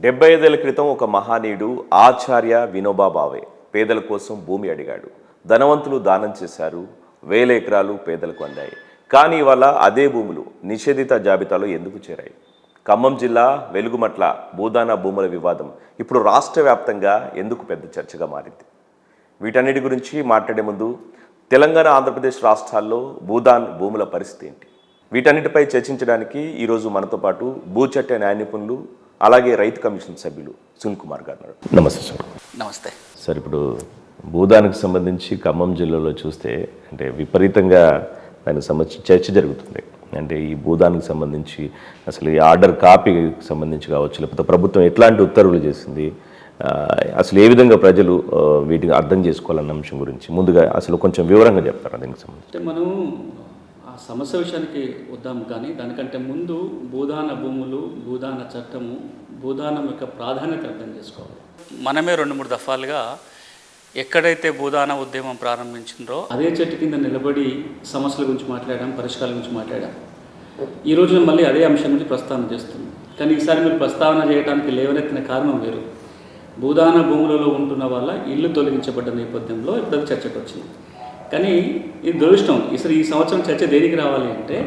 75 ఏళ్ల క్రితం ఒక మహానీయుడు ఆచార్య వినోబా భావే పేదల కోసం భూమి అడిగాడు. ధనవంతులు దానం చేశారు. వేల ఎకరాలు పేదలకు అందాయి. కానీ ఇవాళ అదే భూములు నిషేధిత జాబితాలో ఎందుకు చేరాయి? ఖమ్మం జిల్లా వెలుగుమట్ల భూదాన భూముల వివాదం ఇప్పుడు రాష్ట్ర వ్యాప్తంగా ఎందుకు పెద్ద చర్చగా మారింది? వీటన్నిటి గురించి మాట్లాడే ముందు తెలంగాణ, ఆంధ్రప్రదేశ్ రాష్ట్రాల్లో భూదాన్ భూముల పరిస్థితి ఏంటి? వీటన్నిటిపై చర్చించడానికి ఈరోజు మనతో పాటు భూచట్ట న్యాయ నిపుణులు అలాగే రైతు కమిషన్ సభ్యులు సునీల్ కుమార్ గారు. నమస్తే సార్. నమస్తే సార్, ఇప్పుడు భూదానికి సంబంధించి ఖమ్మం జిల్లాలో చూస్తే అంటే విపరీతంగా దానికి సంబంధించి చర్చ జరుగుతుంది. అంటే ఈ భూదానికి సంబంధించి అసలు ఈ ఆర్డర్ కాపీకి సంబంధించి కావచ్చు, లేకపోతే ప్రభుత్వం ఎట్లాంటి ఉత్తర్వులు చేసింది, అసలు ఏ విధంగా ప్రజలు వీటిని అర్థం చేసుకోవాలన్న అంశం గురించి ముందుగా అసలు కొంచెం వివరంగా చెప్తారా దీనికి సంబంధించి? అంటే మనం ఆ సమస్య విషయానికి వద్దాం, కానీ దానికంటే ముందు భూదాన భూములు, భూదాన చట్టము, భూదానం యొక్క ప్రాధాన్యత అర్థం చేసుకోవాలి. మనమే 2-3 దఫాలుగా ఎక్కడైతే భూదాన ఉద్యమం ప్రారంభించిందో అదే చెట్టు కింద నిలబడి సమస్యల గురించి మాట్లాడాం, పరిష్కారాల గురించి మాట్లాడాం. ఈ రోజున మళ్ళీ అదే అంశం గురించి ప్రస్తావన చేస్తుంది. కానీ ఈసారి మీరు ప్రస్తావన చేయడానికి లేవనెత్తిన కారణం వేరు. భూదాన భూములలో ఉంటున్న వాళ్ళ ఇల్లు తొలగించబడ్డ నేపథ్యంలో ఇప్పుడు చర్చకు వచ్చింది. కానీ ఇది దురదృష్టం. ఈ సంవత్సరం చర్చ దేనికి రావాలి అంటే,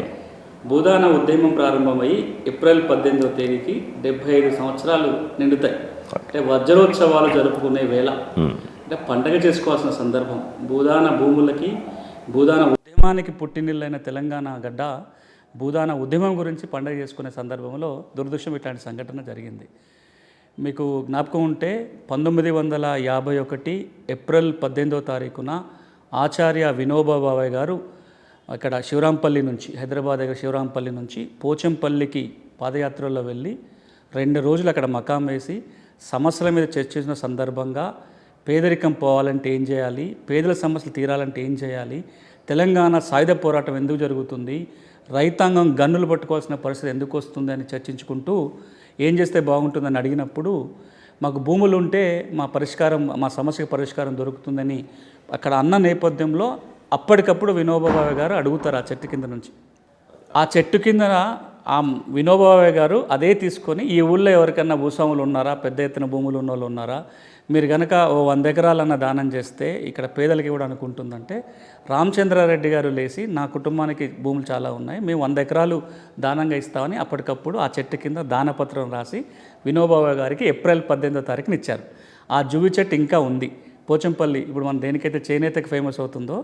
భూదాన ఉద్యమం ప్రారంభమై ఏప్రిల్ 18వ తేదీకి 75 సంవత్సరాలు నిండుతాయి. అంటే వజ్రోత్సవాలు జరుపుకునే వేళ, అంటే పండగ చేసుకోవాల్సిన సందర్భం. భూదాన భూములకి, భూదాన ఉద్యమానికి పుట్టినిల్లైన తెలంగాణ గడ్డ భూదాన ఉద్యమం గురించి పండగ చేసుకునే సందర్భంలో దురదృష్టం ఇట్లాంటి సంఘటన జరిగింది. మీకు జ్ఞాపకం ఉంటే 1951 ఏప్రిల్ 18వ తారీఖున ఆచార్య వినోబా భావే గారు అక్కడ శివరాంపల్లి నుంచి, హైదరాబాద్ దగ్గర శివరాంపల్లి నుంచి పోచంపల్లికి పాదయాత్రలో వెళ్ళి 2 రోజులు అక్కడ మకాం వేసి సమస్యల మీద చర్చించిన సందర్భంగా పేదరికం పోవాలంటే ఏం చేయాలి, పేదల సమస్యలు తీరాలంటే ఏం చేయాలి, తెలంగాణ సాయుధ పోరాటం ఎందుకు జరుగుతుంది, రైతాంగం గన్నులు పట్టుకోవాల్సిన పరిస్థితి ఎందుకు వస్తుంది అని చర్చించుకుంటూ ఏం చేస్తే బాగుంటుందని అడిగినప్పుడు, మాకు భూములు ఉంటే మా సమస్యకు పరిష్కారం దొరుకుతుందని అక్కడ అన్న నేపథ్యంలో అప్పటికప్పుడు వినోబా భావే గారు అడుగుతారు ఆ చెట్టు కింద నుంచి. ఆ చెట్టు కింద ఆ వినోబా భావే గారు అదే తీసుకొని, ఈ ఊళ్ళో ఎవరికన్నా భూస్వాములు ఉన్నారా, పెద్ద ఎత్తున భూములు ఉన్న వాళ్ళు ఉన్నారా, మీరు కనుక 100 ఎకరాలన్న దానం చేస్తే ఇక్కడ పేదలకు ఇవ్వడానికి ఉంటుందంటే, రామచంద్రారెడ్డి గారు లేచి, నా కుటుంబానికి భూములు చాలా ఉన్నాయి, మేము 100 ఎకరాలు దానంగా ఇస్తామని అప్పటికప్పుడు ఆ చెట్టు కింద దానపత్రం రాసి వినోబా భావే గారికి ఏప్రిల్ 18వ తారీఖున ఇచ్చారు. ఆ జువ్వి చెట్టు ఇంకా ఉంది పోచంపల్లి. ఇప్పుడు మనం దేనికైతే చేనేతకి ఫేమస్ అవుతుందో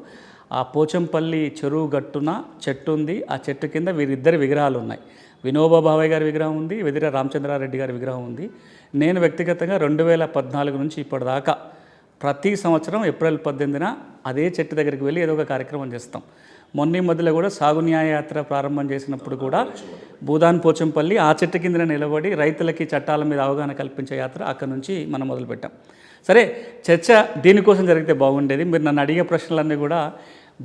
ఆ పోచంపల్లి చెరువు గట్టున చెట్టు ఉంది. ఆ చెట్టు కింద వీరిద్దరి విగ్రహాలు ఉన్నాయి. వినోబా భావే గారి విగ్రహం ఉంది, వెదిర రామచంద్రారెడ్డి గారి విగ్రహం ఉంది. నేను వ్యక్తిగతంగా 2014 నుంచి ఇప్పటిదాకా ప్రతి సంవత్సరం ఏప్రిల్ 18న అదే చెట్టు దగ్గరికి వెళ్ళి ఏదో ఒక కార్యక్రమం చేస్తాం. మొన్న మధ్యలో కూడా సాగు న్యాయ యాత్ర ప్రారంభం చేసినప్పుడు కూడా భూదాన్ పోచంపల్లి ఆ చెట్టు కింద నిలబడి రైతులకి చట్టాల మీద అవగాహన కల్పించే యాత్ర అక్కడ నుంచి మనం మొదలుపెట్టాం. సరే, చర్చ దీనికోసం జరిగితే బాగుండేది. మీరు నన్ను అడిగే ప్రశ్నలన్నీ కూడా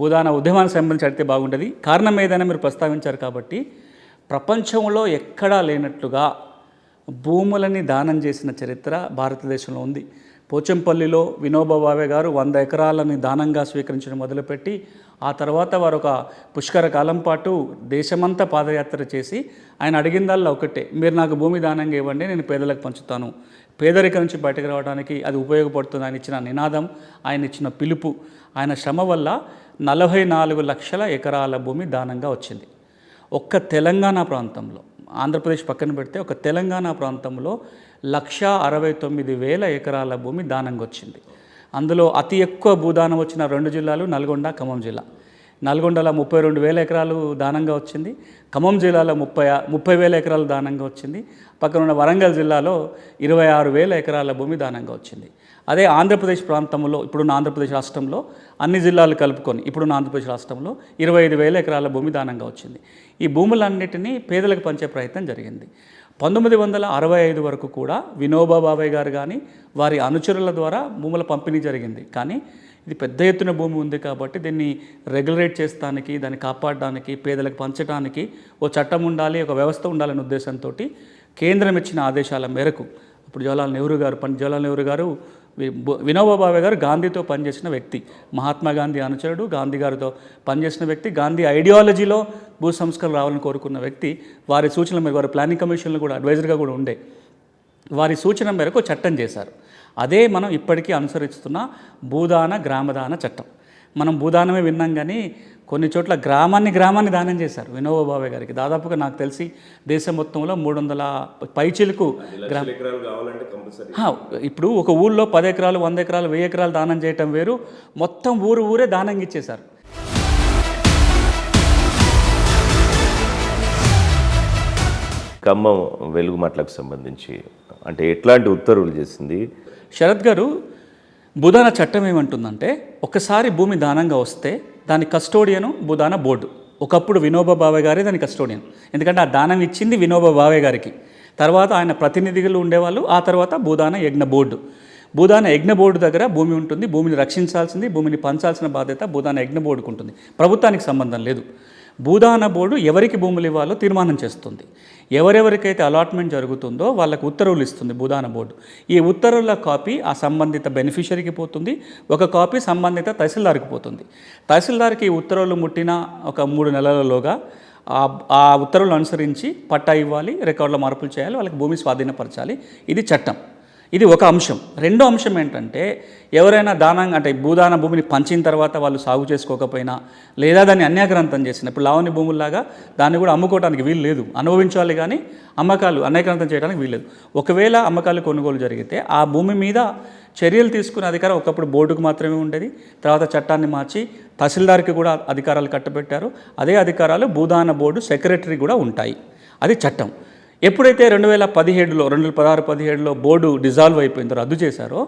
భూదాన ఉద్యమానికి సంబంధించి అడిగితే బాగుండేది. కారణం ఏదైనా మీరు ప్రస్తావించారు కాబట్టి, ప్రపంచంలో ఎక్కడా లేనట్లుగా భూములని దానం చేసిన చరిత్ర భారతదేశంలో ఉంది. పోచంపల్లిలో వినోబా భావే గారు 100 ఎకరాలని దానంగా స్వీకరించడం మొదలుపెట్టి, ఆ తర్వాత వారు ఒక పుష్కర కాలం పాటు దేశమంతా పాదయాత్ర చేసి ఆయన అడిగిందల్లా ఒకటే, మీరు నాకు భూమి దానంగా ఇవ్వండి, నేను పేదలకు పంచుతాను, పేదరికం నుంచి బయటకు రావడానికి అది ఉపయోగపడుతుంది. ఆయన ఇచ్చిన నినాదం, ఆయన ఇచ్చిన పిలుపు, ఆయన శ్రమ వల్ల 44 లక్షల ఎకరాల భూమి దానంగా వచ్చింది. ఒక్క తెలంగాణ ప్రాంతంలో, ఆంధ్రప్రదేశ్ పక్కన పెడితే ఒక తెలంగాణ ప్రాంతంలో 169,000 ఎకరాల భూమి దానంగా వచ్చింది. అందులో అతి ఎక్కువ భూదానం వచ్చిన 2 జిల్లాలు నల్గొండ, ఖమ్మం జిల్లా. నల్గొండలో 32,000 ఎకరాలు దానంగా వచ్చింది. ఖమ్మం జిల్లాలో 30,000 ఎకరాలు దానంగా వచ్చింది. పక్కన ఉన్న వరంగల్ జిల్లాలో 26,000 ఎకరాల భూమి దానంగా వచ్చింది. అదే ఆంధ్రప్రదేశ్ ప్రాంతంలో, ఇప్పుడున్న ఆంధ్రప్రదేశ్ రాష్ట్రంలో అన్ని జిల్లాలు కలుపుకొని ఇప్పుడున్న ఆంధ్రప్రదేశ్ రాష్ట్రంలో 25,000 ఎకరాల భూమి దానంగా వచ్చింది. ఈ భూములన్నిటినీ పేదలకు పంచే ప్రయత్నం జరిగింది. 1965 వరకు కూడా వినోబా భావే గారు కానీ వారి అనుచరుల ద్వారా భూముల పంపిణీ జరిగింది. కానీ ఇది పెద్ద ఎత్తున భూమి ఉంది కాబట్టి దీన్ని రెగ్యులేట్ చేస్తానికి, దాన్ని కాపాడడానికి, పేదలకు పంచడానికి ఓ చట్టం ఉండాలి, ఒక వ్యవస్థ ఉండాలనే ఉద్దేశంతో కేంద్రం ఇచ్చిన ఆదేశాల మేరకు ఇప్పుడు జవహర్లాల్ నెహ్రూ గారు వినోబా భావే గారు గాంధీతో పనిచేసిన వ్యక్తి, మహాత్మా గాంధీ అనుచరుడు, గాంధీ గారితో పనిచేసిన వ్యక్తి, గాంధీ ఐడియాలజీలో భూ సంస్కరణ రావాలని కోరుకున్న వ్యక్తి. వారి సూచనల మేరకు వారి ప్లానింగ్ కమిషన్లో కూడా అడ్వైజర్గా కూడా ఉండే. వారి సూచన మేరకు చట్టం చేశారు. అదే మనం ఇప్పటికీ అనుసరిస్తున్న భూదాన గ్రామదాన చట్టం. మనం భూదానమే విన్నాం కానీ కొన్ని చోట్ల గ్రామాన్ని దానం చేశారు వినోబా భావే గారికి. దాదాపుగా నాకు తెలిసి దేశం మొత్తంలో 300 పైచిలకు ఇప్పుడు ఒక ఊళ్ళో 10 ఎకరాలు 100 ఎకరాలు 1000 ఎకరాలు దానం చేయటం వేరు, మొత్తం ఊరే దానంగా ఇచ్చేశారు. ఖమ్మం వెలుగుమట్లకు సంబంధించి అంటే ఎట్లాంటి ఉత్తర్వులు చేసింది శరత్ గారు? భూదాన చట్టం ఏమంటుందంటే, ఒకసారి భూమి దానంగా వస్తే దాని కస్టోడియను భూదాన బోర్డు. ఒకప్పుడు వినోబా భావే గారే దాని కస్టోడియన్, ఎందుకంటే ఆ దానం ఇచ్చింది వినోబా భావే గారికి. తర్వాత ఆయన ప్రతినిధులు ఉండేవాళ్ళు. ఆ తర్వాత భూదాన యజ్ఞ బోర్డు. భూదాన యజ్ఞ బోర్డు దగ్గర భూమి ఉంటుంది. భూమిని రక్షించాల్సింది, భూమిని పంచాల్సిన బాధ్యత భూదాన యజ్ఞ బోర్డుకు ఉంటుంది. ప్రభుత్వానికి సంబంధం లేదు. భూదాన బోర్డు ఎవరికి భూములు ఇవ్వాలో తీర్మానం చేస్తుంది. ఎవరెవరికైతే అలాట్మెంట్ జరుగుతుందో వాళ్ళకు ఉత్తర్వులు ఇస్తుంది భూదాన బోర్డు. ఈ ఉత్తర్వుల కాపీ ఆ సంబంధిత బెనిఫిషరీకి పోతుంది, ఒక కాపీ సంబంధిత తహసీల్దార్కి పోతుంది. తహసీల్దార్కి ఈ ఉత్తర్వులు ముట్టిన ఒక 3 నెలలలోగా ఆ ఉత్తర్వులు అనుసరించి పట్టా ఇవ్వాలి, రికార్డులో మార్పులు చేయాలి, వాళ్ళకి భూమి స్వాధీనపరచాలి. ఇది చట్టం. ఇది ఒక అంశం. రెండో అంశం ఏంటంటే, ఎవరైనా దానం అంటే భూదాన భూమిని పంచిన తర్వాత వాళ్ళు సాగు చేసుకోకపోయినా, లేదా దాన్ని అన్యాక్రాంతం చేసిన, ఇప్పుడు లావణ్య భూముల్లాగా దాన్ని కూడా అమ్ముకోవడానికి వీలు లేదు, అనుభవించాలి కానీ అమ్మకాలు అన్యాక్రాంతం చేయడానికి వీల్లేదు. ఒకవేళ అమ్మకాలు కొనుగోలు జరిగితే ఆ భూమి మీద చర్యలు తీసుకునే అధికారం ఒకప్పుడు బోర్డుకు మాత్రమే ఉండేది. తర్వాత చట్టాన్ని మార్చి తహసీల్దార్కి కూడా అధికారాలు కట్టబెట్టారు. అదే అధికారాలు భూదాన బోర్డు సెక్రటరీ కూడా ఉంటాయి. అది చట్టం. ఎప్పుడైతే 2017లో 2016-17లో బోర్డు డిజాల్వ్ అయిపోయిందో, రద్దు చేశారో,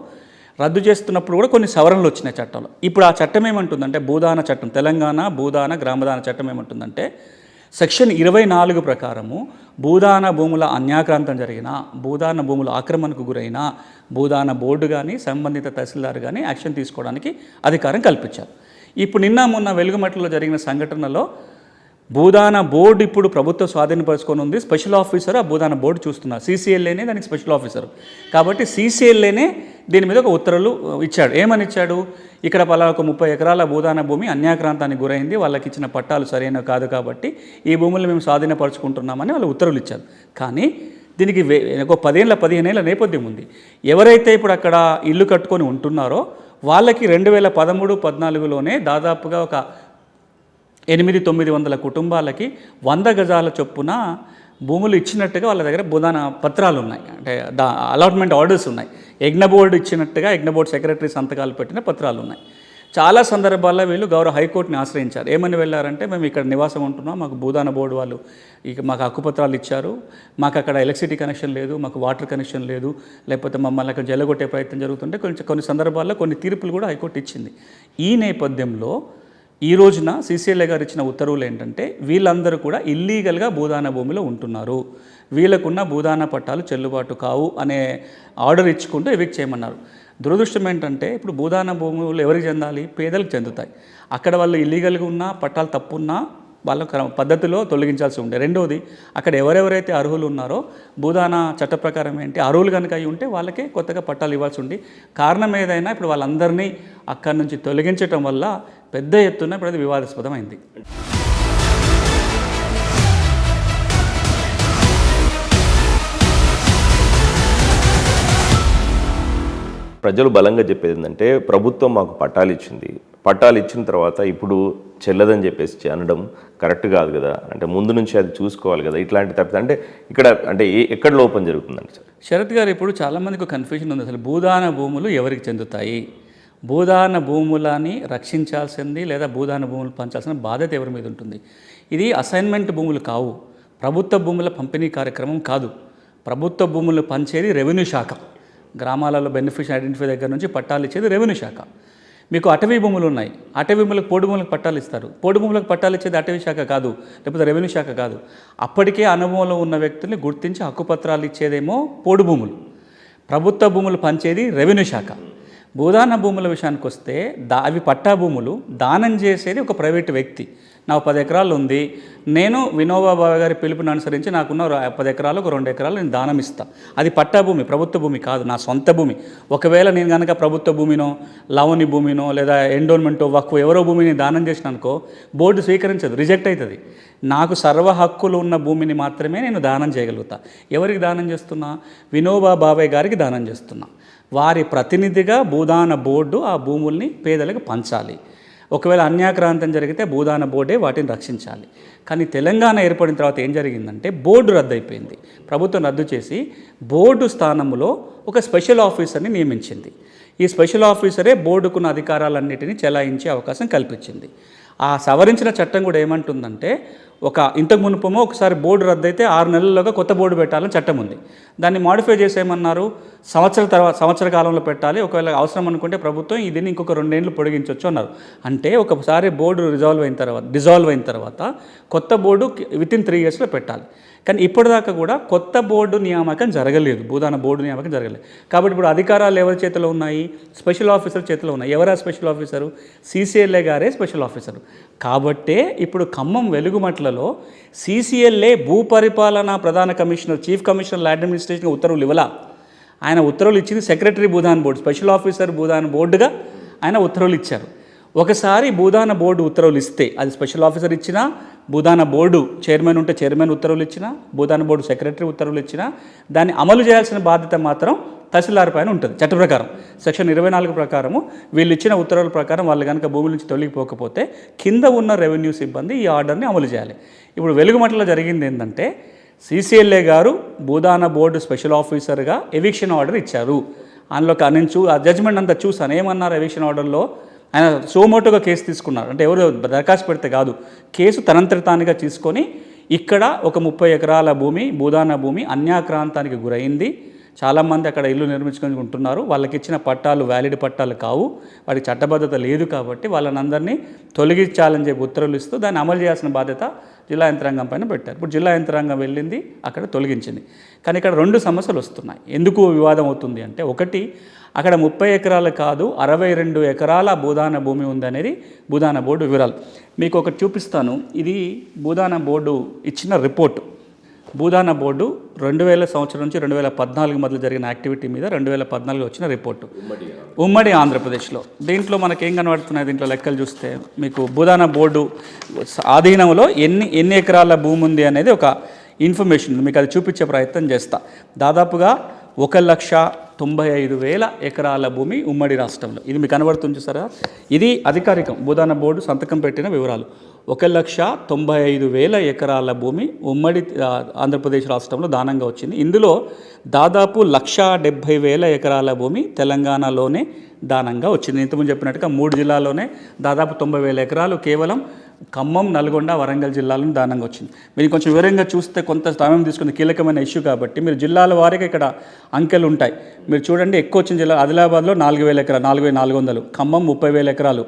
రద్దు చేస్తున్నప్పుడు కూడా కొన్ని సవరణలు వచ్చినాయి చట్టంలో. ఇప్పుడు ఆ చట్టం ఏమంటుందంటే, భూదాన చట్టం, తెలంగాణ భూదాన గ్రామదాన చట్టం ఏమంటుందంటే, సెక్షన్ 24 ప్రకారము భూదాన భూముల అన్యాక్రాంతం జరిగిన, భూదాన భూముల ఆక్రమణకు గురైన భూదాన బోర్డు కానీ సంబంధిత తహసీల్దార్ కానీ యాక్షన్ తీసుకోవడానికి అధికారం కల్పించారు. ఇప్పుడు నిన్న మొన్న వెలుగుమట్లలో జరిగిన సంఘటనలో భూదాన బోర్డు ఇప్పుడు ప్రభుత్వ స్వాధీనపరుచుకొని ఉంది. స్పెషల్ ఆఫీసర్ ఆ భూదాన బోర్డు చూస్తున్నారు. సీసీఎల్ఏనే దానికి స్పెషల్ ఆఫీసర్. కాబట్టి సీసీఎల్ఏనే దీని మీద ఒక ఉత్తర్వులు ఇచ్చాడు. ఏమని ఇచ్చాడు? ఇక్కడ పలా ఒక 30 ఎకరాల భూదాన భూమి అన్యాక్రాంతానికి గురైంది, వాళ్ళకి ఇచ్చిన పట్టాలు సరైనవి కాదు, కాబట్టి ఈ భూములు మేము స్వాధీనపరుచుకుంటున్నామని వాళ్ళు ఉత్తర్వులు ఇచ్చారు. కానీ దీనికి ఒక 15 ఏళ్ళ నేపథ్యం ఉంది. ఎవరైతే ఇప్పుడు అక్కడ ఇల్లు కట్టుకొని ఉంటున్నారో వాళ్ళకి 2013-14లోనే దాదాపుగా ఒక 800-900 కుటుంబాలకి 100 గజాల చొప్పున భూములు ఇచ్చినట్టుగా వాళ్ళ దగ్గర భూదాన పత్రాలు ఉన్నాయి, అంటే అలాట్మెంట్ ఆర్డర్స్ ఉన్నాయి. యజ్ఞ బోర్డు ఇచ్చినట్టుగా యజ్ఞ బోర్డు సెక్రటరీ సంతకాలు పెట్టిన పత్రాలు ఉన్నాయి. చాలా సందర్భాల్లో వీళ్ళు గౌరవ హైకోర్టుని ఆశ్రయించారు. ఏమని వెళ్ళారంటే, మేము ఇక్కడ నివాసం ఉంటున్నాం, మాకు భూదాన బోర్డు వాళ్ళు మాకు హక్కుపత్రాలు ఇచ్చారు, మాకు అక్కడ ఎలక్ట్రిసిటీ కనెక్షన్ లేదు, మాకు వాటర్ కనెక్షన్ లేదు, లేకపోతే మమ్మల్ని అక్కడ జల్లగొట్టే ప్రయత్నం జరుగుతుంటే కొన్ని సందర్భాల్లో కొన్ని తీర్పులు కూడా హైకోర్టు ఇచ్చింది. ఈ నేపథ్యంలో ఈ రోజున సీసీఎల్ఏ గారు ఇచ్చిన ఉత్తర్వులు ఏంటంటే, వీళ్ళందరూ కూడా ఇల్లీగల్గా భూదాన భూమిలో ఉంటున్నారు, వీళ్ళకున్న భూదాన పట్టాలు చెల్లుబాటు కావు అనే ఆర్డర్ ఇచ్చుకుంటూ ఎవిక్ట్ చేయమన్నారు. దురదృష్టం ఏంటంటే, ఇప్పుడు భూదాన భూములు ఎవరికి చెందాలి? పేదలకు చెందుతాయి. అక్కడ వాళ్ళు ఇల్లీగల్గా ఉన్నా, పట్టాలు తప్పున్నా వాళ్ళ పద్ధతిలో తొలగించాల్సి ఉండే. రెండోది, అక్కడ ఎవరెవరైతే అర్హులు ఉన్నారో భూదాన చట్ట ప్రకారం ఏంటి, అర్హులు కనుక అయి ఉంటే వాళ్ళకే కొత్తగా పట్టాలు ఇవ్వాల్సి ఉంది. కారణం ఏదైనా ఇప్పుడు వాళ్ళందరినీ అక్కడి నుంచి తొలగించడం వల్ల పెద్ద ఎత్తున ఇప్పుడు అది వివాదాస్పదమైంది. ప్రజలు బలంగా చెప్పేది ఏంటంటే, ప్రభుత్వం మాకు పట్టాలు ఇచ్చింది, పట్టాలు ఇచ్చిన తర్వాత ఇప్పుడు చెల్లదని చెప్పేసి అనడం కరెక్ట్ కాదు కదా, అంటే ముందు నుంచి అది చూసుకోవాలి కదా, ఇట్లాంటి తప్పితే అంటే ఇక్కడ అంటే ఎక్కడ లోపం జరుగుతుందండి సార్? శరత్ గారు, ఇప్పుడు చాలామందికి కన్ఫ్యూజన్ ఉంది. అసలు భూదాన భూములు ఎవరికి చెందుతాయి, భూదాన భూములని రక్షించాల్సింది లేదా భూదాన భూములు పంచాల్సిన బాధ్యత ఎవరి మీద ఉంటుంది? ఇది అసైన్మెంట్ భూములు కావు, ప్రభుత్వ భూముల పంపిణీ కార్యక్రమం కాదు. ప్రభుత్వ భూములు పంచేది రెవెన్యూ శాఖ. గ్రామాలలో బెనిఫిషియరీ ఐడెంటిఫై దగ్గర నుంచి పట్టాలు ఇచ్చేది రెవెన్యూ శాఖ. మీకు అటవీ భూములు ఉన్నాయి, అటవీ భూములకు పోడు భూములకు పట్టాలు ఇస్తారు. పోడు భూములకు పట్టాలు ఇచ్చేది అటవీ శాఖ కాదు, లేకపోతే రెవెన్యూ శాఖ కాదు. అప్పటికే అనుభవంలో ఉన్న వ్యక్తుల్ని గుర్తించి హక్కుపత్రాలు ఇచ్చేదేమో పోడు భూములు, ప్రభుత్వ భూములు పంచేది రెవెన్యూ శాఖ. భూదాన భూముల విషయానికి వస్తే అవి పట్టా భూములు, దానం చేసేది ఒక ప్రైవేటు వ్యక్తి. నాకు 10 ఎకరాలు ఉంది, నేను వినోబా భావే గారి పిలుపుని అనుసరించి నాకున్న 10 ఎకరాలు ఒక 2 ఎకరాలు నేను దానం ఇస్తాను. అది పట్టా భూమి, ప్రభుత్వ భూమి కాదు, నా సొంత భూమి. ఒకవేళ నేను కనుక ప్రభుత్వ భూమినో లవణి భూమినో లేదా ఎండోన్మెంటో వక్ఫ్ ఎవరో భూమిని దానం చేసిన అనుకో బోర్డు స్వీకరించదు, రిజెక్ట్ అవుతుంది. నాకు సర్వ హక్కులు ఉన్న భూమిని మాత్రమే నేను దానం చేయగలుగుతా. ఎవరికి దానం చేస్తున్నా? వినోబా భావే గారికి దానం చేస్తున్నా. వారి ప్రతినిధిగా భూదాన బోర్డు ఆ భూముల్ని పేదలకు పంచాలి. ఒకవేళ అన్యాక్రాంతం జరిగితే భూదాన బోర్డే వాటిని రక్షించాలి. కానీ తెలంగాణ ఏర్పడిన తర్వాత ఏం జరిగిందంటే బోర్డు రద్దయిపోయింది. ప్రభుత్వం రద్దు చేసి బోర్డు స్థానంలో ఒక స్పెషల్ ఆఫీసర్ని నియమించింది. ఈ స్పెషల్ ఆఫీసరే బోర్డుకున్న అధికారాలన్నిటినీ చెలాయించే అవకాశం కల్పించింది. ఆ సవరించిన చట్టం కూడా ఏమంటుందంటే ఇంతకు మునుపమో ఒకసారి బోర్డు రద్దయితే 6 నెలల్లోగా కొత్త బోర్డు పెట్టాలని చట్టం ఉంది. దాన్ని మాడిఫై చేసేయమన్నారు. సంవత్సర కాలంలో పెట్టాలి, ఒకవేళ అవసరం అనుకుంటే ప్రభుత్వం దీన్ని ఇంకొక 2 ఏళ్ళు పొడిగించవచ్చు అన్నారు. అంటే ఒకసారి బోర్డు డిజాల్వ్ అయిన తర్వాత కొత్త బోర్డు వితిన్ 3 ఇయర్స్లో పెట్టాలి. కానీ ఇప్పటిదాకా కూడా కొత్త బోర్డు నియామకం జరగలేదు, భూదాన బోర్డు నియామకం జరగలేదు. కాబట్టి ఇప్పుడు అధికారాలు ఎవరి చేతిలో ఉన్నాయి? స్పెషల్ ఆఫీసర్ చేతిలో ఉన్నాయి. ఎవరా స్పెషల్ ఆఫీసరు? CCLA గారే స్పెషల్ ఆఫీసరు. కాబట్టే ఇప్పుడు ఖమ్మం వెలుగుమట్లలో CCLA భూపరిపాలన ప్రధాన commissioner, chief commissioner land administration ఉత్తర్వులు ఇవ్వాల. ఆయన ఉత్తర్వులు ఇచ్చింది secretary Bhoodan board, special officer Bhoodan బోర్డుగా ఆయన ఉత్తర్వులు ఇచ్చారు. ఒకసారి భూదాన బోర్డు ఉత్తర్వులు ఇస్తే అది స్పెషల్ ఆఫీసర్ ఇచ్చినా, భూదాన బోర్డు చైర్మన్ ఉంటే చైర్మన్ ఉత్తర్వులు ఇచ్చినా, భూదాన బోర్డు సెక్రటరీ ఉత్తర్వులు ఇచ్చినా దాన్ని అమలు చేయాల్సిన బాధ్యత మాత్రం తహసీల్దార్ పైన ఉంటుంది. చట్ట ప్రకారం సెక్షన్ 24 ప్రకారము వీళ్ళు ఇచ్చిన ఉత్తర్వుల ప్రకారం వాళ్ళు కనుక భూమి నుంచి తొలగిపోకపోతే కింద ఉన్న రెవెన్యూ సిబ్బంది ఈ ఆర్డర్ని అమలు చేయాలి. ఇప్పుడు వెలుగుమట్టలో జరిగింది ఏంటంటే CCLA గారు భూదాన బోర్డు స్పెషల్ ఆఫీసర్గా ఎవిక్షన్ ఆర్డర్ ఇచ్చారు. అందులో ఆ జడ్జిమెంట్ అంతా చూసాను. ఏమన్నారు ఎవిక్షన్ ఆర్డర్లో? ఆయన సోమోటోగా కేసు తీసుకున్నారు. అంటే ఎవరు దరఖాస్తు పెడితే కాదు, కేసు తనంతటితానిగా తీసుకొని ఇక్కడ ఒక 30 ఎకరాల భూమి భూదాన భూమి అన్యాక్రాంతానికి గురైంది. చాలామంది అక్కడ ఇల్లు నిర్మించుకొని ఉంటున్నారు. వాళ్ళకి ఇచ్చిన పట్టాలు వ్యాలిడ్ పట్టాలు కావు, వాటికి చట్టబద్ధత లేదు. కాబట్టి వాళ్ళని అందరినీ తొలగించాలని చెప్పి ఉత్తర్వులు ఇస్తూ దాన్ని అమలు చేయాల్సిన బాధ్యత జిల్లా యంత్రాంగం పైన పెట్టారు. ఇప్పుడు జిల్లా యంత్రాంగం వెళ్ళింది, అక్కడ తొలగించింది. కానీ ఇక్కడ 2 సమస్యలు వస్తున్నాయి. ఎందుకు వివాదం అవుతుంది అంటే, ఒకటి అక్కడ 30 ఎకరాలు కాదు 62 ఎకరాల భూదాన భూమి ఉందనేది భూదాన బోర్డు వివరాలు. మీకు ఒకటి చూపిస్తాను. ఇది భూదాన బోర్డు ఇచ్చిన రిపోర్టు. భూదాన బోర్డు 2000 సంవత్సరం నుంచి 2014 మధ్య జరిగిన యాక్టివిటీ మీద 2014 వచ్చిన రిపోర్టు, ఉమ్మడి ఆంధ్రప్రదేశ్లో. దీంట్లో మనకేం కనబడుతున్నాయి? దీంట్లో లెక్కలు చూస్తే మీకు భూదాన బోర్డు ఆధీనంలో ఎన్ని ఎకరాల భూమి ఉంది అనేది ఒక ఇన్ఫర్మేషన్ మీకు అది చూపించే ప్రయత్నం చేస్తా. దాదాపుగా 1,95,000 ఎకరాల భూమి ఉమ్మడి రాష్ట్రంలో. ఇది మీకు కనబడుతుంది చూసారా? ఇది అధికారికం భూదాన బోర్డు సంతకం పెట్టిన వివరాలు. 1,95,000 ఎకరాల భూమి ఉమ్మడి ఆంధ్రప్రదేశ్ రాష్ట్రంలో దానంగా వచ్చింది. ఇందులో దాదాపు 1,70,000 ఎకరాల భూమి తెలంగాణలోనే దానంగా వచ్చింది. ఇంతకుముందు చెప్పినట్టుగా 3 జిల్లాల్లోనే దాదాపు 90,000 ఎకరాలు కేవలం ఖమ్మం, నల్గొండ, వరంగల్ జిల్లాలను దానంగా వచ్చింది. మీరు కొంచెం వివరంగా చూస్తే కొంత సమయం తీసుకున్న కీలకమైన ఇష్యూ కాబట్టి మీరు జిల్లాల వారీగా ఇక్కడ అంకెలు ఉంటాయి. మీరు చూడండి, ఎక్కువ వచ్చిన జిల్లా ఆదిలాబాద్లో 4,000 ఎకరాలు, 4,400, ఖమ్మం 30,000 ఎకరాలు,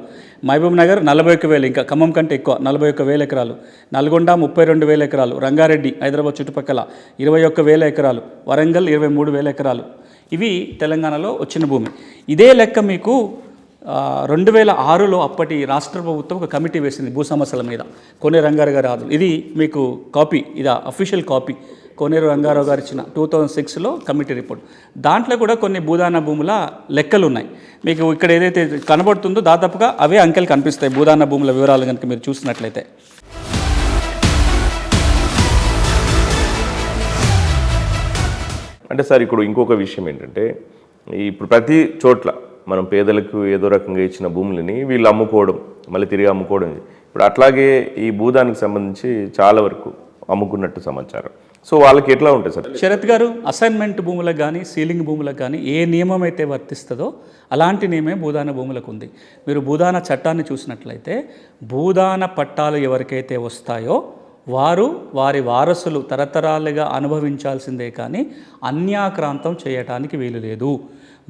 మహబూబ్ నగర్ 41,000, ఇంకా ఖమ్మం కంటే ఎక్కువ 41,000 ఎకరాలు, నల్గొండ 32,000 ఎకరాలు, రంగారెడ్డి హైదరాబాద్ చుట్టుపక్కల 21,000 ఎకరాలు, వరంగల్ 23,000 ఎకరాలు. ఇవి తెలంగాణలో వచ్చిన భూమి. ఇదే లెక్క మీకు 2006లో అప్పటి రాష్ట్ర ప్రభుత్వం ఒక కమిటీ వేసింది భూ సమస్యల మీద, కోనేరు రంగారావు గారి ఆదులు. ఇది మీకు కాపీ, ఇది అఫీషియల్ కాపీ. కోనేరు రంగారావు గారు ఇచ్చిన 2006లో కమిటీ రిపోర్ట్. దాంట్లో కూడా కొన్ని భూదాన భూముల లెక్కలు ఉన్నాయి. మీకు ఇక్కడ ఏదైతే కనబడుతుందో దాదాపుగా అవే అంకెలు కనిపిస్తాయి భూదాన భూముల వివరాలు కనుక మీరు చూసినట్లయితే. అంటే సార్ ఇప్పుడు ఇంకొక విషయం ఏంటంటే, ఇప్పుడు ప్రతి చోట్ల మనం పేదలకు ఏదో రకంగా ఇచ్చిన భూములని వీళ్ళు అమ్ముకోవడం, మళ్ళీ తిరిగి అమ్ముకోవడం. ఇప్పుడు అట్లాగే ఈ భూదానికి సంబంధించి చాలా వరకు అమ్ముకున్నట్టు సమాచారం. సో వాళ్ళకి ఎట్లా ఉంటుంది సార్? శరత్ గారు, అసైన్మెంట్ భూములకు కానీ సీలింగ్ భూములకు కానీ ఏ నియమం అయితే వర్తిస్తుందో అలాంటి నియమే భూదాన భూములకు ఉంది. మీరు భూదాన చట్టాన్ని చూసినట్లయితే భూదాన పట్టాలు ఎవరికైతే వస్తాయో వారు వారి వారసులు తరతరాలుగా అనుభవించాల్సిందే కానీ అన్యాక్రాంతం చేయటానికి వీలు లేదు.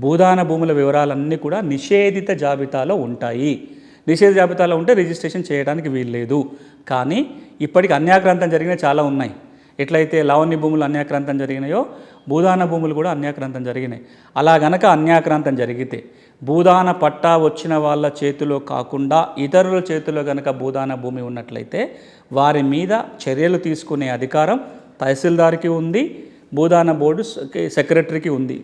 భూదాన భూముల వివరాలన్నీ కూడా నిషేధిత జాబితాలో ఉంటాయి. నిషేధ జాబితాలో ఉంటే రిజిస్ట్రేషన్ చేయడానికి వీలు లేదు. కానీ ఇప్పటికి అన్యాక్రాంతం జరిగిన చాలా ఉన్నాయి. ఎట్లయితే లావణ్య భూములు అన్యాక్రాంతం జరిగినాయో భూదాన భూములు కూడా అన్యాక్రాంతం జరిగినాయి. అలా గనక అన్యాక్రాంతం జరిగితే భూదాన పట్టా వచ్చిన వాళ్ళ చేతిలో కాకుండా ఇతరుల చేతిలో గనక భూదాన భూమి ఉన్నట్లయితే వారి మీద చర్యలు తీసుకునే అధికారం తహసీల్దార్కి ఉంది, భూదాన బోర్డు సెక్రటరీకి ఉంది.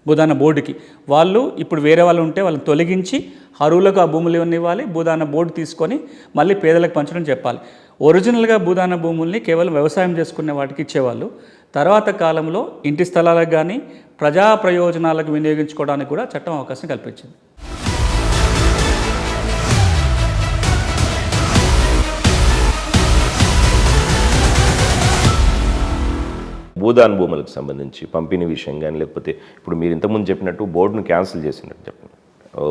భూదాన బోర్డుకి వాళ్ళు ఇప్పుడు వేరే వాళ్ళు ఉంటే వాళ్ళని తొలగించి అరువులకు ఆ భూములు ఇవ్వాలి, భూదాన బోర్డు తీసుకొని మళ్ళీ పేదలకు పంచడం చెప్పాలి. ఒరిజినల్గా భూదాన భూముల్ని కేవలం వ్యవసాయం చేసుకునే వాటికి ఇచ్చేవాళ్ళు. తర్వాత కాలంలో ఇంటి స్థలాలకు కానీ ప్రజా ప్రయోజనాలకు వినియోగించుకోవడానికి కూడా చట్టం అవకాశం కల్పించింది. భూదాన్ భూములకు సంబంధించి పంపిణీ విషయం కానీ, లేకపోతే ఇప్పుడు మీరు ఇంతకుముందు చెప్పినట్టు బోర్డును క్యాన్సిల్ చేసినట్టు చెప్పండి,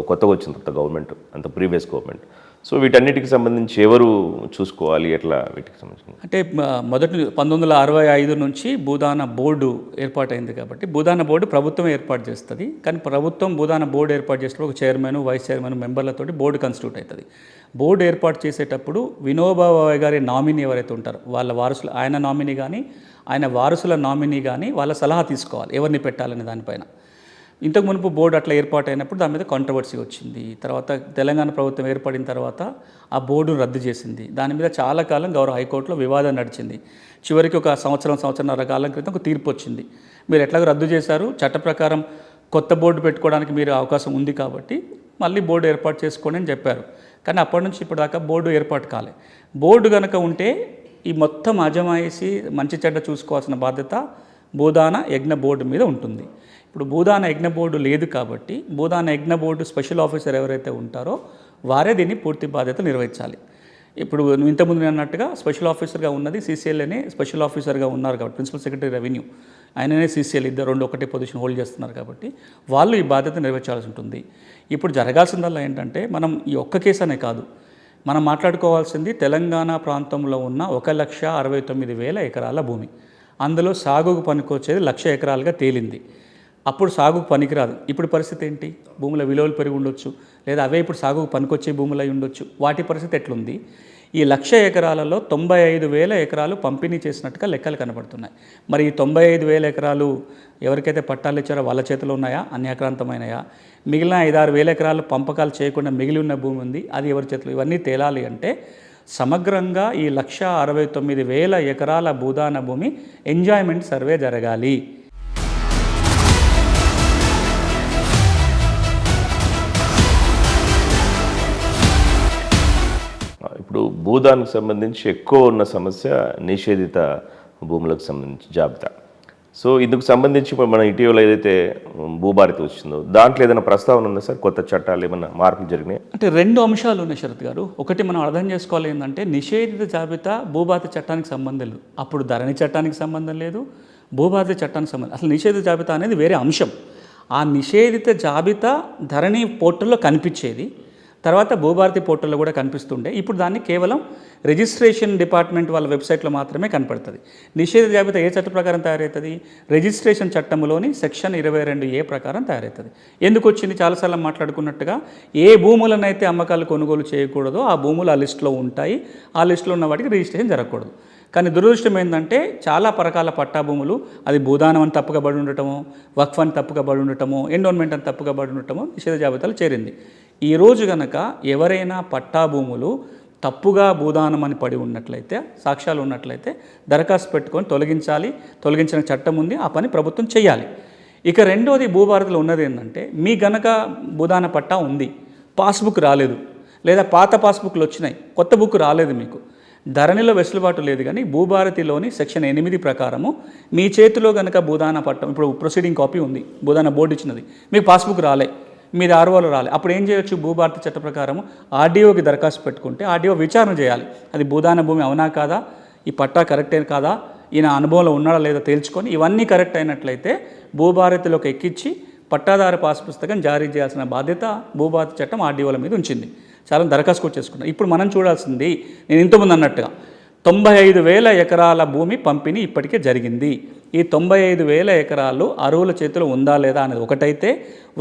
కొత్తగా వచ్చిన కొత్త గవర్నమెంట్, అంత ప్రీవియస్ గవర్నమెంట్. సో వీటన్నిటికి సంబంధించి ఎవరు చూసుకోవాలి, ఎట్లా వీటికి సంబంధించి? అంటే మొదటి 1965 నుంచి భూదాన బోర్డు ఏర్పాటైంది కాబట్టి భూదాన బోర్డు ప్రభుత్వం ఏర్పాటు చేస్తుంది. కానీ ప్రభుత్వం భూదాన బోర్డు ఏర్పాటు చేసేటప్పుడు ఒక చైర్మన్, వైస్ చైర్మన్, మెంబర్లతోటి బోర్డు కాన్స్టిట్యూట్ అవుతుంది. బోర్డు ఏర్పాటు చేసేటప్పుడు వినోబా భావే గారి నామినీ ఎవరైతే ఉంటారో వాళ్ళ వారసులు, ఆయన నామినీ కానీ ఆయన వారసుల నామినీ కానీ వాళ్ళ సలహా తీసుకోవాలి ఎవరిని పెట్టాలనే దానిపైన. ఇంతకు మునుపు బోర్డు అట్లా ఏర్పాటైనప్పుడు దాని మీద కాంట్రవర్సీ వచ్చింది. తర్వాత తెలంగాణ ప్రభుత్వం ఏర్పడిన తర్వాత ఆ బోర్డును రద్దు చేసింది. దాని మీద చాలా కాలం గౌరవ హైకోర్టులో వివాదం నడిచింది. చివరికి ఒక సంవత్సరంన్నర కాలం క్రితం ఒక తీర్పు వచ్చింది. మీరు ఎట్లాగో రద్దు చేశారు, చట్ట ప్రకారం కొత్త బోర్డు పెట్టుకోవడానికి మీరు అవకాశం ఉంది కాబట్టి మళ్ళీ బోర్డు ఏర్పాటు చేసుకోండి అని చెప్పారు. కానీ అప్పటి నుంచి ఇప్పటిదాకా బోర్డు ఏర్పాటు కాలే. బోర్డు కనుక ఉంటే ఈ మొత్తం అజమాయిషి మంచి చెడ్డ చూసుకోవాల్సిన బాధ్యత భూదాన యజ్ఞ బోర్డు మీద ఉంటుంది. ఇప్పుడు భూదాన యజ్ఞ బోర్డు లేదు కాబట్టి భూదాన యజ్ఞ బోర్డు స్పెషల్ ఆఫీసర్ ఎవరైతే ఉంటారో వారే దీన్ని పూర్తి బాధ్యత నిర్వహించాలి. ఇప్పుడు ఇంతకుముందు నేను అన్నట్టుగా స్పెషల్ ఆఫీసర్గా ఉన్నది సీసీఎల్ఏనే స్పెషల్ ఆఫీసర్గా ఉన్నారు కాబట్టి ప్రిన్సిపల్ సెక్రటరీ రెవెన్యూ ఆయననే సీసీఎల్ ఇద్దరు ఒకటే పొజిషన్ హోల్డ్ చేస్తున్నారు కాబట్టి వాళ్ళు ఈ బాధ్యత నిర్వహించాల్సి ఉంటుంది. ఇప్పుడు జరగాల్సిందల్లా ఏంటంటే మనం ఈ ఒక్క కేసు అనే కాదు, మనం మాట్లాడుకోవాల్సింది తెలంగాణ ప్రాంతంలో ఉన్న 1,69,000 ఎకరాల భూమి. అందులో సాగుకు పనికొచ్చేది 1,00,000 ఎకరాలుగా తేలింది. అప్పుడు సాగుకు పనికిరాదు. ఇప్పుడు పరిస్థితి ఏంటి? భూముల విలువలు పెరిగి ఉండొచ్చు, లేదా అవే ఇప్పుడు సాగుకు పనికొచ్చే భూములు అయి ఉండొచ్చు. వాటి పరిస్థితి ఎట్లుంది? ఈ 1,00,000 ఎకరాలలో 95,000 ఎకరాలు పంపిణీ చేసినట్టుగా లెక్కలు కనబడుతున్నాయి. మరి ఈ 95,000 ఎకరాలు ఎవరికైతే పట్టాలు ఇచ్చారో వాళ్ళ చేతిలో ఉన్నాయా, అన్యాక్రాంతమైనయా? మిగిలిన 5-6,000 ఎకరాలు పంపకాలు చేయకుండా మిగిలి ఉన్న భూమి ఉంది, అది ఎవరి చేతిలో? ఇవన్నీ తేలాలి అంటే సమగ్రంగా ఈ 1,69,000 ఎకరాల భూదాన భూమి ఎంజాయ్మెంట్ సర్వే జరగాలి. ఇప్పుడు భూదానికి సంబంధించి ఎక్కువ ఉన్న సమస్య నిషేధిత భూములకు సంబంధించి జాబితా. సో ఇందుకు సంబంధించి ఇప్పుడు మనం ఇటీవల ఏదైతే భూభారతి వచ్చిందో దాంట్లో ఏదైనా ప్రస్తావన ఉందా సార్? కొత్త చట్టాలు ఏమైనా మార్పులు జరిగినాయి? అంటే 2 అంశాలు ఉన్నాయి శరత్ గారు. ఒకటి మనం అర్థం చేసుకోవాలి ఏంటంటే నిషేధిత జాబితా భూభారతి చట్టానికి సంబంధం లేదు. అప్పుడు ధరణి చట్టానికి సంబంధం లేదు, భూభారతి చట్టానికి సంబంధం. అసలు నిషేధిత జాబితా అనేది వేరే అంశం. ఆ నిషేధిత జాబితా ధరణి పోర్టల్లో కనిపించేది, తర్వాత భూభారతి పోర్టల్లో కూడా కనిపిస్తుండే. ఇప్పుడు దాన్ని కేవలం రిజిస్ట్రేషన్ డిపార్ట్మెంట్ వాళ్ళ వెబ్సైట్లో మాత్రమే కనపడుతుంది. నిషేధ జాబితా ఏ చట్ట ప్రకారం తయారవుతుంది? రిజిస్ట్రేషన్ చట్టంలోని సెక్షన్ 22A ప్రకారం తయారవుతుంది. ఎందుకు వచ్చింది? చాలాసార్లు మాట్లాడుకున్నట్టుగా ఏ భూములనైతే అమ్మకాలు కొనుగోలు చేయకూడదో ఆ భూములు ఆ లిస్టులో ఉంటాయి. ఆ లిస్టులో ఉన్న వాటికి రిజిస్ట్రేషన్ జరగకూడదు. కానీ దురదృష్టం ఏంటంటే చాలా రకాల పట్టా భూములు, అది భూదానం అని తప్పుగా పడి ఉండటమో, వక్ఫ్ అని తప్పుగా పడి ఉండటమో, ఎండోన్మెంట్ అని తప్పుగా పడి ఉండటమో నిషేధ జాబితాలో చేరింది. ఈరోజు కనుక ఎవరైనా పట్టా భూములు తప్పుగా భూదానం అని పడి ఉన్నట్లయితే, సాక్ష్యాలు ఉన్నట్లయితే దరఖాస్తు పెట్టుకొని తొలగించాలి. తొలగించిన చట్టం ఉంది, ఆ పని ప్రభుత్వం చేయాలి. ఇక రెండోది భూభారతిలో ఉన్నది ఏంటంటే మీ గనక భూదాన పట్టా ఉంది, పాస్బుక్ రాలేదు, లేదా పాత పాస్బుక్లు వచ్చినాయి, కొత్త బుక్ రాలేదు, మీకు ధరణిలో వెసులుబాటు లేదు. కానీ భూభారతిలోని సెక్షన్ 8 ప్రకారము మీ చేతిలో కనుక భూదాన పట్టం, ఇప్పుడు ప్రొసీడింగ్ కాపీ ఉంది, భూదాన బోర్డు ఇచ్చినది, మీకు పాస్బుక్ రాలే, మీది ఆర్ఓలో రాలే, అప్పుడు ఏం చేయొచ్చు? భూభారతి చట్ట ప్రకారం ఆర్డీఓకి దరఖాస్తు పెట్టుకుంటే ఆర్డీఓ విచారణ చేయాలి. అది భూదాన భూమి అవునా కాదా, ఈ పట్టా కరెక్టే కాదా, ఈయన అనుభవంలో ఉన్నాడా లేదా తేల్చుకొని ఇవన్నీ కరెక్ట్ అయినట్లయితే భూభారతిలోకి ఎక్కించి పట్టాదారు పాస్ పుస్తకం జారీ చేయాల్సిన బాధ్యత భూభారతి చట్టం ఆర్డీఓల మీద ఉంచింది. చాలా దరఖాస్తు చేసుకున్నాం. ఇప్పుడు మనం చూడాల్సింది, నేను ఇంతకుముందు అన్నట్టుగా 95,000 ఎకరాల భూమి పంపిణీ ఇప్పటికే జరిగింది. ఈ 95,000 ఎకరాలు అరువుల చేతిలో ఉందా లేదా అనేది ఒకటైతే,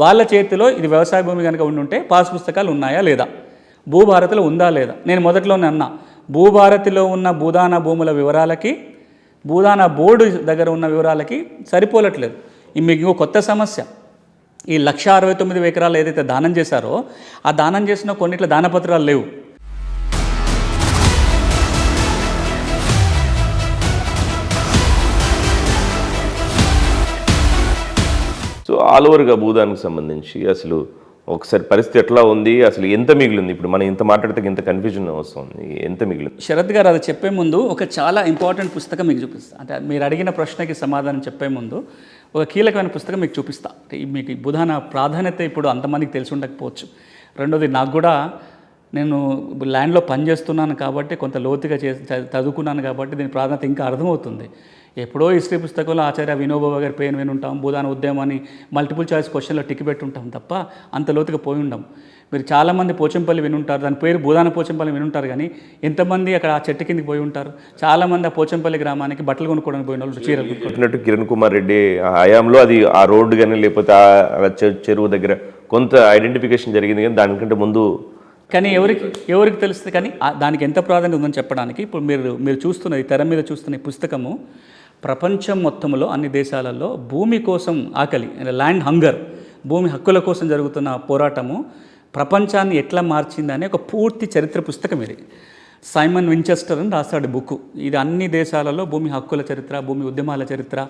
వాళ్ళ చేతిలో ఇది వ్యవసాయ భూమి కనుక ఉండుంటే పాస్ పుస్తకాలు ఉన్నాయా లేదా, భూభారతిలో ఉందా లేదా. నేను మొదట్లోనే అన్నా, భూభారతిలో ఉన్న భూదాన భూముల వివరాలకి భూదాన బోర్డు దగ్గర ఉన్న వివరాలకి సరిపోలట్లేదు. మీకు ఇంకో కొత్త సమస్య, ఈ 1,69,000 ఎకరాలు ఏదైతే దానం చేశారో ఆ దానం చేసిన కొన్నిట్ల దానపత్రాలు లేవు. సో ఆల్ ఓవర్గా భూదానికి సంబంధించి అసలు ఒకసారి పరిస్థితి ఎట్లా ఉంది, అసలు ఎంత మిగిలింది? ఇప్పుడు మనం ఇంత మాట్లాడితే ఇంత కన్ఫ్యూజన్ వస్తుంది, ఎంత మిగిలింది? శరత్ గారు అది చెప్పే ముందు ఒక చాలా ఇంపార్టెంట్ పుస్తకం మీకు చూపిస్తా. అంటే మీరు అడిగిన ప్రశ్నకి సమాధానం చెప్పే ముందు ఒక కీలకమైన పుస్తకం మీకు చూపిస్తా. అంటే మీకు ఈ భూదాన ప్రాధాన్యత ఇప్పుడు అంతమందికి తెలిసి ఉండకపోవచ్చు. రెండోది, నాకు కూడా నేను ల్యాండ్లో పనిచేస్తున్నాను కాబట్టి కొంత లోతుగా చదువుకున్నాను కాబట్టి దీని ప్రాధాన్యత ఇంకా అర్థమవుతుంది. ఎప్పుడో హిస్టరీ పుస్తకంలో ఆచార్య వినోబా గారి పేరు వినుంటాం, భూదాన ఉద్యమాన్ని మల్టిపుల్ చాయిస్ క్వశ్చన్లో టిక్ పెట్టుంటాం తప్ప అంత లోతుగా పోయి ఉండం. మీరు చాలామంది పోచంపల్లి వినుంటారు, దాని పేరు భూదాన పోచంపల్లి వినుంటారు, కానీ ఎంతమంది అక్కడ ఆ చెట్టు కిందకి పోయి ఉంటారు? చాలామంది ఆ పోచంపల్లి గ్రామానికి బట్టలు కొనుక్కోవడానికి పోయిన వాళ్ళు, చీరలు చెప్పినట్టు కిరణ్ కుమార్ రెడ్డి హయాంలో అది ఆ రోడ్డు కానీ లేకపోతే ఆ చెరువు దగ్గర కొంత ఐడెంటిఫికేషన్ జరిగింది, కానీ దానికంటే ముందు కానీ ఎవరికి తెలుస్తుంది? కానీ దానికి ఎంత ప్రాధాన్యత ఉందని చెప్పడానికి ఇప్పుడు మీరు చూస్తున్నది, తెర మీద చూస్తున్న ఈ పుస్తకము ప్రపంచం మొత్తంలో అన్ని దేశాలలో భూమి కోసం ఆకలి, ల్యాండ్ హంగర్, భూమి హక్కుల కోసం జరుగుతున్న పోరాటము ప్రపంచాన్ని ఎట్లా మార్చిందని ఒక పూర్తి చరిత్ర పుస్తకం ఇది. సైమన్ వించెస్టర్ అని రాస్తాడు బుక్. ఇది అన్ని దేశాలలో భూమి హక్కుల చరిత్ర, భూమి ఉద్యమాల చరిత్ర,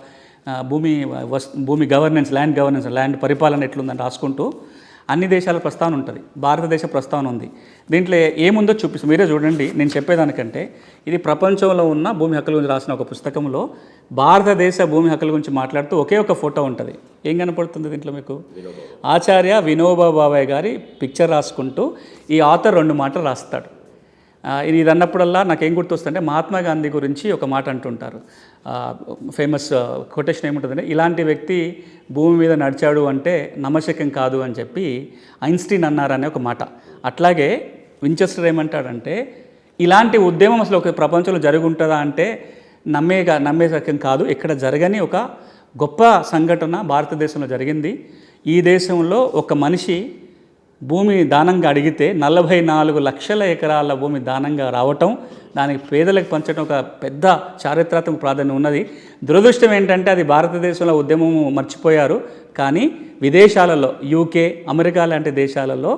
భూమి గవర్నెన్స్, ల్యాండ్ పరిపాలన ఎట్లుందని రాసుకుంటూ అన్ని దేశాల ప్రస్తావన ఉంటుంది, భారతదేశ ప్రస్తావన ఉంది. దీంట్లో ఏముందో చూపిస్తాను, మీరే చూడండి. నేను చెప్పేదానికంటే ఇది ప్రపంచంలో ఉన్న భూమి హక్కుల గురించి రాసిన ఒక పుస్తకంలో భారతదేశ భూమి హక్కుల గురించి మాట్లాడుతూ ఒకే ఒక ఫోటో ఉంటుంది. ఏం కనపడుతుంది దీంట్లో మీకు? ఆచార్య వినోబా భావే గారి పిక్చర్ రాసుకుంటూ ఈ ఆథర్ 2 మాటలు రాస్తాడు. ఇది అన్నప్పుడల్లా నాకేం గుర్తొస్తుందంటే మహాత్మా గాంధీ గురించి ఒక మాట అంటుంటారు, ఫేమస్ కొటేషన్ ఏముంటుందంటే, ఇలాంటి వ్యక్తి భూమి మీద నడిచాడు అంటే నమ్మశక్యం కాదు అని చెప్పి ఐన్స్టీన్ అన్నారనే ఒక మాట. అట్లాగే వించెస్టర్ ఏమంటాడంటే, ఇలాంటి ఉద్యమం అసలు ఒక ప్రపంచంలో జరుగుంటుందా అంటే నమ్మేశక్యం కాదు, ఇక్కడ జరగని ఒక గొప్ప సంఘటన భారతదేశంలో జరిగింది. ఈ దేశంలో ఒక మనిషి భూమి దానంగా అడిగితే 44 లక్షల ఎకరాల భూమి దానంగా రావటం, దానికి పేదలకు పంచడం ఒక పెద్ద చారిత్రాత్మక ప్రాధాన్యం ఉన్నది. దురదృష్టం ఏంటంటే అది భారతదేశంలో ఉద్యమము మర్చిపోయారు, కానీ విదేశాలలో యూకే, అమెరికా లాంటి దేశాలలో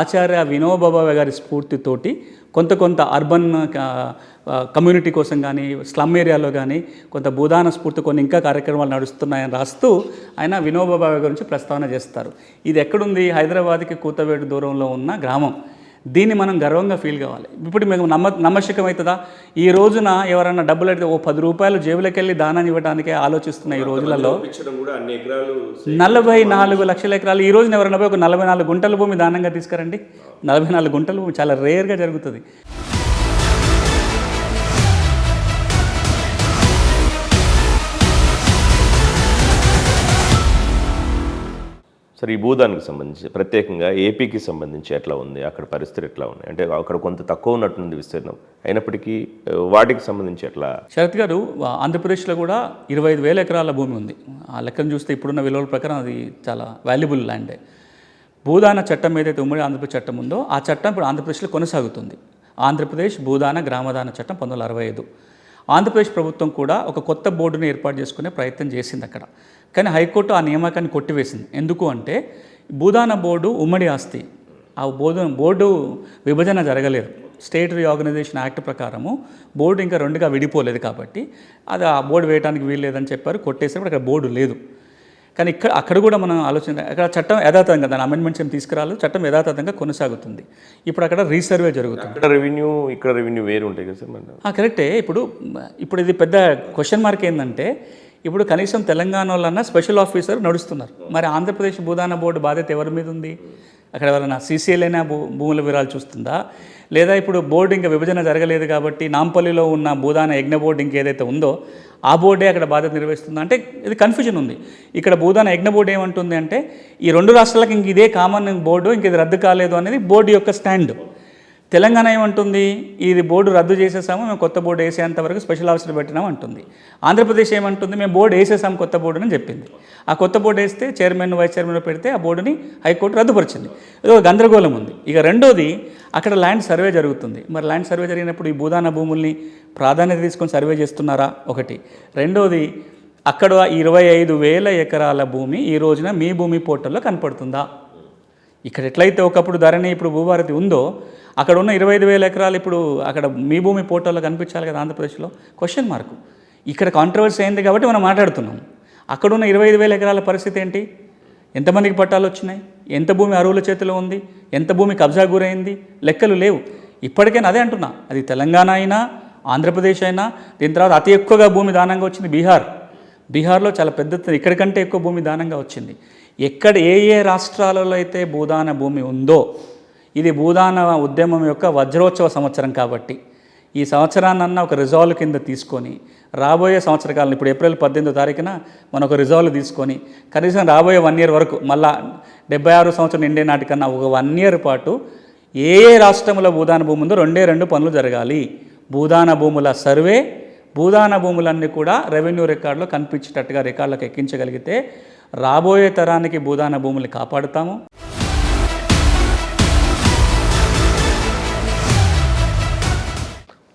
ఆచార్య వినోబా భావే గారి స్ఫూర్తితోటి కొంత అర్బన్ కమ్యూనిటీ కోసం కానీ స్లమ్ ఏరియాలో కానీ కొంత భూదాన స్ఫూర్తి కొన్ని ఇంకా కార్యక్రమాలు నడుస్తున్నాయని రాస్తూ ఆయన వినోబా భావే గురించి ప్రస్తావన చేస్తారు. ఇది ఎక్కడుంది? హైదరాబాద్కి కూతవేడు దూరంలో ఉన్న గ్రామం. దీన్ని మనం గర్వంగా ఫీల్ కావాలి. ఇప్పుడు మేము నమ్మశక్యం అవుతుందా? ఈ రోజున ఎవరన్నా డబ్బులు అడిగితే ఓ 10 రూపాయలు జేబులోకి వెళ్ళి దానాన్ని ఇవ్వడానికే ఆలోచిస్తున్న ఈ రోజులలో 44 లక్షల ఎకరాలు ఈ రోజున ఎవరైనా పోయి ఒక 44 గుంటల భూమి దానంగా తీసుకురండి. 44 గుంటల భూమి చాలా రేర్గా జరుగుతుంది. సరే, ఈ భూదానికి సంబంధించి ప్రత్యేకంగా ఏపీకి సంబంధించి ఎట్లా ఉంది, అక్కడ పరిస్థితులు ఎట్లా ఉన్నాయి? అంటే అక్కడ కొంత తక్కువ ఉన్నట్టుంది విస్తీర్ణం, అయినప్పటికీ వాటికి సంబంధించి ఎట్లా? శరత్ గారు, ఆంధ్రప్రదేశ్లో కూడా 25,000 ఎకరాల భూమి ఉంది. ఆ లెక్కను చూస్తే ఇప్పుడున్న విలువల ప్రకారం అది చాలా వాల్యుబుల్ ల్యాండే. భూదాన చట్టం ఏదైతే ఉమ్మడి ఆంధ్రప్రదేశ్ చట్టం ఉందో ఆ చట్టం ఇప్పుడు ఆంధ్రప్రదేశ్లో కొనసాగుతుంది. ఆంధ్రప్రదేశ్ భూదాన గ్రామదాన చట్టం 1965. ఆంధ్రప్రదేశ్ ప్రభుత్వం కూడా ఒక కొత్త బోర్డుని ఏర్పాటు చేసుకునే ప్రయత్నం చేసింది అక్కడ, కానీ హైకోర్టు ఆ నియామకాన్ని కొట్టివేసింది. ఎందుకు అంటే భూదాన బోర్డు ఉమ్మడి ఆస్తి, ఆ బోర్డు విభజన జరగలేదు. స్టేట్ రీఆర్గనైజేషన్ యాక్ట్ ప్రకారము బోర్డు ఇంకా 2గా విడిపోలేదు కాబట్టి అది ఆ బోర్డు వేయడానికి వీలు లేదని చెప్పారు, కొట్టేసినప్పుడు అక్కడ బోర్డు లేదు. కానీ అక్కడ కూడా మనం ఆలోచన, అక్కడ చట్టం యథాతథంగా దాని అమెండ్మెంట్స్ ఏం తీసుకురాలేదు, చట్టం యథాతథంగా కొనసాగుతుంది. ఇప్పుడు అక్కడ రీసర్వే జరుగుతుంది. అక్కడ రెవెన్యూ ఇక్కడ రెవెన్యూ వేరు ఉంటాయి కదా సార్? కరెక్టే. ఇప్పుడు ఇది పెద్ద క్వశ్చన్ మార్క్ ఏంటంటే, ఇప్పుడు కనీసం తెలంగాణలో స్పెషల్ ఆఫీసర్ నడుస్తున్నారు, మరి ఆంధ్రప్రదేశ్ భూదాన బోర్డు బాధ్యత ఎవరి మీద ఉంది? అక్కడ ఎవరైనా సీసీఎల్ అయినా భూముల వివరాలు చూస్తుందా? లేదా ఇప్పుడు బోర్డు ఇంకా విభజన జరగలేదు కాబట్టి నాంపల్లిలో ఉన్న భూదాన యజ్ఞ బోర్డు ఇంకేదైతే ఉందో ఆ బోర్డే అక్కడ బాధ్యత నిర్వహిస్తుందా అంటే ఇది కన్ఫ్యూజన్ ఉంది. ఇక్కడ భూదాన యజ్ఞ బోర్డు ఏమంటుంది అంటే ఈ 2 రాష్ట్రాలకు ఇంక ఇదే కామన్ బోర్డు, ఇంక ఇది రద్దు కాలేదు అనేది బోర్డు యొక్క స్టాండ్. తెలంగాణ ఏమంటుంది, ఇది బోర్డు రద్దు చేసేసాము, మేము కొత్త బోర్డు వేసేంత వరకు స్పెషల్ ఆఫీసర్ పెట్టినాం అంటుంది. ఆంధ్రప్రదేశ్ ఏమంటుంది, మేము బోర్డు వేసేసాము కొత్త బోర్డుని చెప్పింది. ఆ కొత్త బోర్డు వేస్తే చైర్మన్ వైస్ చైర్మన్ పెడితే ఆ బోర్డుని హైకోర్టు రద్దుపరిచింది. ఏదో గందరగోళం ఉంది. ఇక రెండోది, అక్కడ ల్యాండ్ సర్వే జరుగుతుంది. మరి ల్యాండ్ సర్వే జరిగినప్పుడు ఈ భూదాన భూముల్ని ప్రాధాన్యత తీసుకొని సర్వే చేస్తున్నారా ఒకటి. రెండోది, అక్కడ 25,000 ఎకరాల భూమి ఈ రోజున మీ భూమి పోర్టల్లో కనపడుతుందా? ఇక్కడ ఎట్లయితే ఒకప్పుడు ధరణి ఇప్పుడు భూభారతి ఉందో అక్కడ ఉన్న 25,000 ఎకరాలు ఇప్పుడు అక్కడ మీ భూమి పోర్టల్లో కనిపించాలి కదా ఆంధ్రప్రదేశ్లో? Question mark. ఇక్కడ కాంట్రవర్సీ అయింది కాబట్టి మనం మాట్లాడుతున్నాం. అక్కడున్న 25,000 ఎకరాల పరిస్థితి ఏంటి? ఎంతమందికి పట్టాలు వచ్చినాయి? ఎంత భూమి అరువుల చేతిలో ఉంది? ఎంత భూమి కబ్జా గురైంది? లెక్కలు లేవు. ఇప్పటికైనా అదే అంటున్నా, అది తెలంగాణ అయినా ఆంధ్రప్రదేశ్ అయినా. దీని తర్వాత అతి ఎక్కువగా భూమి దానంగా వచ్చింది బీహార్లో చాలా పెద్ద, ఇక్కడికంటే ఎక్కువ భూమి దానంగా వచ్చింది. ఎక్కడ ఏ రాష్ట్రాలలో అయితే భూదాన భూమి ఉందో, ఇది భూదాన ఉద్యమం యొక్క వజ్రోత్సవ సంవత్సరం కాబట్టి ఈ సంవత్సరాన్నన్నా ఒక రిజాల్వ్ కింద తీసుకొని రాబోయే సంవత్సర కాలం, ఇప్పుడు ఏప్రిల్ 18వ తారీఖున మనం ఒక రిజాల్వ్ తీసుకొని కనీసం రాబోయే 1 year వరకు, మళ్ళా 76 సంవత్సరం నిండే నాటికన్నా ఒక 1 year పాటు ఏ రాష్ట్రంలో భూదాన భూమి ఉందో 2 పనులు జరగాలి. భూదాన భూముల సర్వే, భూదాన భూములన్నీ కూడా రెవెన్యూ రికార్డులో కనిపించేటట్టుగా రికార్డులకు ఎక్కించగలిగితే రాబోయే తరానికి భూదాన భూముల్ని కాపాడుతాము.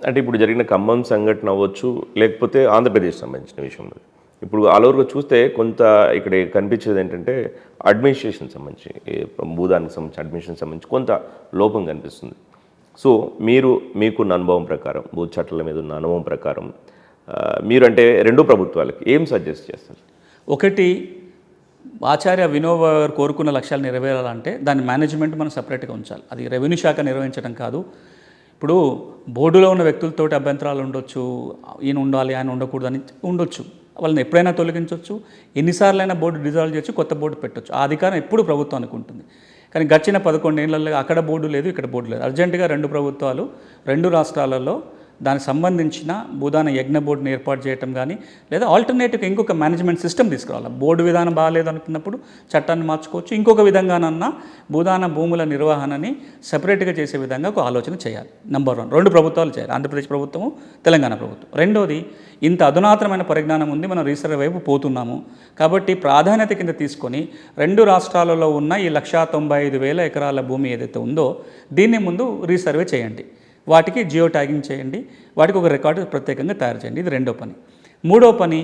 అంటే ఇప్పుడు జరిగిన ఖమ్మం సంఘటన అవ్వచ్చు, లేకపోతే ఆంధ్రప్రదేశ్ సంబంధించిన విషయంలో ఇప్పుడు ఆల్ ఓవర్గా చూస్తే కొంత ఇక్కడ కనిపించేది ఏంటంటే అడ్మినిస్ట్రేషన్ సంబంధించి, భూదానికి సంబంధించి అడ్మినిస్ట్రేషన్ సంబంధించి కొంత లోపం కనిపిస్తుంది. సో మీకున్న అనుభవం ప్రకారం, భూ చట్టాల మీద ఉన్న అనుభవం ప్రకారం మీరు అంటే 2 ప్రభుత్వాలకి ఏం సజెస్ట్ చేస్తారు? ఒకటి, ఆచార్య వినోబా గారు కోరుకున్న లక్ష్యాలు నెరవేరాలంటే దాని మేనేజ్మెంట్ మనం సపరేట్గా ఉంచాలి. అది రెవెన్యూ శాఖ నిర్వహించడం కాదు. ఇప్పుడు బోర్డులో ఉన్న వ్యక్తులతోటి అభ్యంతరాలు ఉండొచ్చు, ఈయన ఉండాలి ఆయన ఉండకూడదు అని ఉండొచ్చు. వాళ్ళని ఎప్పుడైనా తొలగించవచ్చు, ఎన్నిసార్లైనా బోర్డు డిజాల్వ్ చేయొచ్చు, కొత్త బోర్డు పెట్టొచ్చు. ఆ అధికారం ఎప్పుడు ప్రభుత్వానికి ఉంటుంది. కానీ గడిచిన 11 ఏళ్లలో అక్కడ బోర్డు లేదు, ఇక్కడ బోర్డు లేదు. అర్జెంటుగా 2 ప్రభుత్వాలు 2 రాష్ట్రాలలో దానికి సంబంధించిన భూదాన యజ్ఞ బోర్డుని ఏర్పాటు చేయటం కానీ, లేదా ఆల్టర్నేటివ్గా ఇంకొక మేనేజ్మెంట్ సిస్టమ్ తీసుకురావాలి. బోర్డు విధానం బాగాలేదు అనుకున్నప్పుడు చట్టాన్ని మార్చుకోవచ్చు. ఇంకొక విధంగానన్నా భూదాన భూముల నిర్వహణని సపరేట్గా చేసే విధంగా ఒక ఆలోచన చేయాలి. నెంబర్ 1. 2 ప్రభుత్వాలు చేయాలి, ఆంధ్రప్రదేశ్ ప్రభుత్వము, తెలంగాణ ప్రభుత్వం. రెండోది, ఇంత అధునాతనమైన పరిజ్ఞానం ఉంది, మనం రీసర్వే వైపు పోతున్నాము కాబట్టి ప్రాధాన్యత కింద తీసుకొని 2 రాష్ట్రాలలో ఉన్న ఈ 195,000 ఎకరాల భూమి ఏదైతే ఉందో దీన్ని ముందు రీసర్వే చేయండి. వాటికి జియో ట్యాగింగ్ చేయండి, వాటికి ఒక రికార్డు ప్రత్యేకంగా తయారు చేయండి. ఇది 2వ పని. 3వ పని,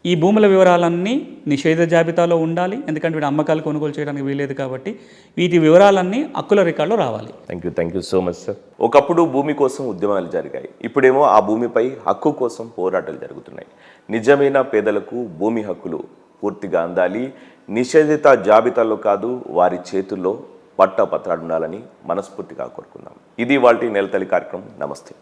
ఈ భూముల వివరాలన్నీ నిషేధ జాబితాలో ఉండాలి. ఎందుకంటే వీటి అమ్మకాలు కొనుగోలు చేయడానికి వీలేదు కాబట్టి వీటి వివరాలన్నీ హక్కుల రికార్డులో రావాలి. Thank you so much sir. ఒకప్పుడు భూమి కోసం ఉద్యమాలు జరిగాయి, ఇప్పుడేమో ఆ భూమిపై హక్కు కోసం పోరాటాలు జరుగుతున్నాయి. నిజమైన పేదలకు భూమి హక్కులు పూర్తిగా అందాలి, నిషేధిత జాబితాలో కాదు వారి చేతుల్లో పట్టాపత్రాలు ఉండాలని మనస్ఫూర్తిగా కోరుకుందాం. ఇది వాటి నెలతల్లి కార్యక్రమం. నమస్తే.